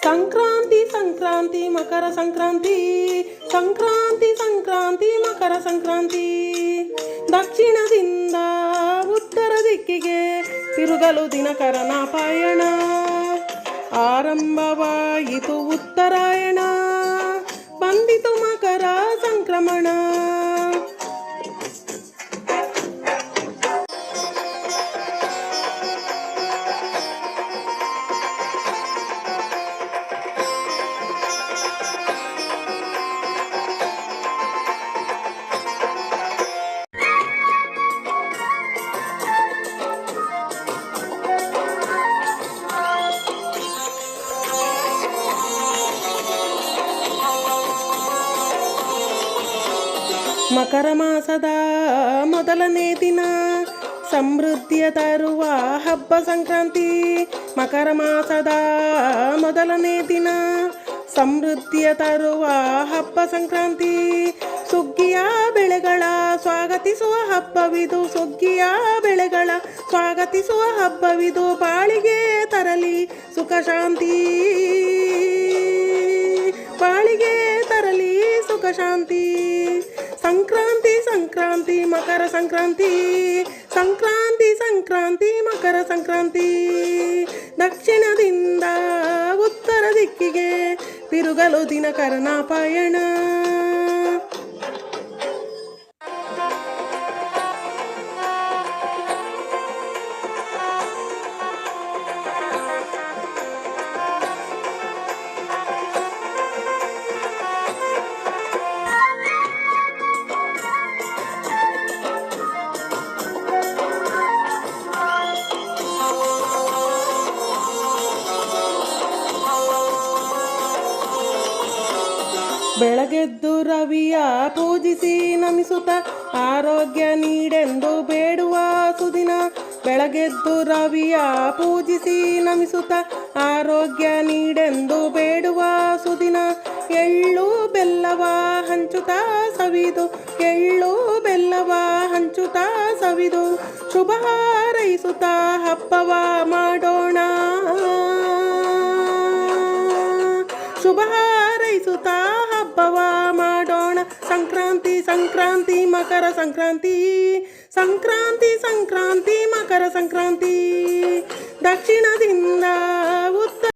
ಸಂಕ್ರಾಂತಿ ಸಂಕ್ರಾಂತಿ ಮಕರ ಸಂಕ್ರಾಂತಿ, ಸಂಕ್ರಾಂತಿ ಸಂಕ್ರಾಂತಿ ಮಕರ ಸಂಕ್ರಾಂತಿ. ದಕ್ಷಿಣದಿಂದ ಉತ್ತರ ದಿಕ್ಕಿಗೆ ತಿರುಗಲು ದಿನಕರನ ಪಯಣ. ಆರಂಭವಾಯಿತು ಉತ್ತರಾಯಣ, ಬಂದಿತು ಮಕರ ಸಂಕ್ರಮಣ. ಮಕರ ಮಾಸದ ಮೊದಲನೇ ದಿನ ಸಮೃದ್ಧಿಯ ತರುವ ಹಬ್ಬ ಸಂಕ್ರಾಂತಿ. ಮಕರ ಮಾಸದ ಮೊದಲನೇ ದಿನ ಸಮೃದ್ಧಿಯ ತರುವ ಹಬ್ಬ ಸಂಕ್ರಾಂತಿ. ಸುಗ್ಗಿಯ ಬೆಳೆಗಳ ಸ್ವಾಗತಿಸುವ ಹಬ್ಬವಿದು, ಸುಗ್ಗಿಯ ಬೆಳೆಗಳ ಸ್ವಾಗತಿಸುವ ಹಬ್ಬವಿದು. ಬಾಳಿಗೆ ತರಲಿ ಸುಖ ಶಾಂತಿ, ಬಾಳಿಗೆ ತರಲಿ ಸುಖ ಶಾಂತಿ. ಸಂಕ್ರಾಂತಿ ಸಂಕ್ರಾಂತಿ ಮಕರ ಸಂಕ್ರಾಂತಿ, ಸಂಕ್ರಾಂತಿ ಸಂಕ್ರಾಂತಿ ಮಕರ ಸಂಕ್ರಾಂತಿ. ದಕ್ಷಿಣದಿಂದ ಉತ್ತರ ದಿಕ್ಕಿಗೆ ತಿರುಗಲು ದಿನಕರನ ಪಯಣ. ಬೆಳಗೆದ್ದು ರವಿಯ ಪೂಜಿಸಿ ನಮಿಸುತ್ತ ಆರೋಗ್ಯ ನೀಡೆಂದು ಬೇಡುವ ಸುದಿನ. ಬೆಳಗೆದ್ದು ರವಿಯ ಪೂಜಿಸಿ ನಮಿಸುತ್ತ ಆರೋಗ್ಯ ನೀಡೆಂದು ಬೇಡುವ ಸುದಿನ. ಎಳ್ಳು ಬೆಲ್ಲವ ಹಂಚುತ್ತ ಸವಿದು, ಎಳ್ಳು ಬೆಲ್ಲವ ಹಂಚುತ್ತ ಸವಿದು ಶುಭ ಹಾರೈಸುತ್ತ ಹಬ್ಬವ ಮಾಡೋಣ. ಶುಭ ಹಾರೈಸುತ್ತ ಹಬ್ಬವ ಮಾಡೋಣ. ಸಂಕ್ರಾಂತಿ ಸಂಕ್ರಾಂತಿ ಮಕರ ಸಂಕ್ರಾಂತಿ, ಸಂಕ್ರಾಂತಿ ಸಂಕ್ರಾಂತಿ ಮಕರ ಸಂಕ್ರಾಂತಿ. ದಕ್ಷಿಣದಿಂದ ಉತ್ತರ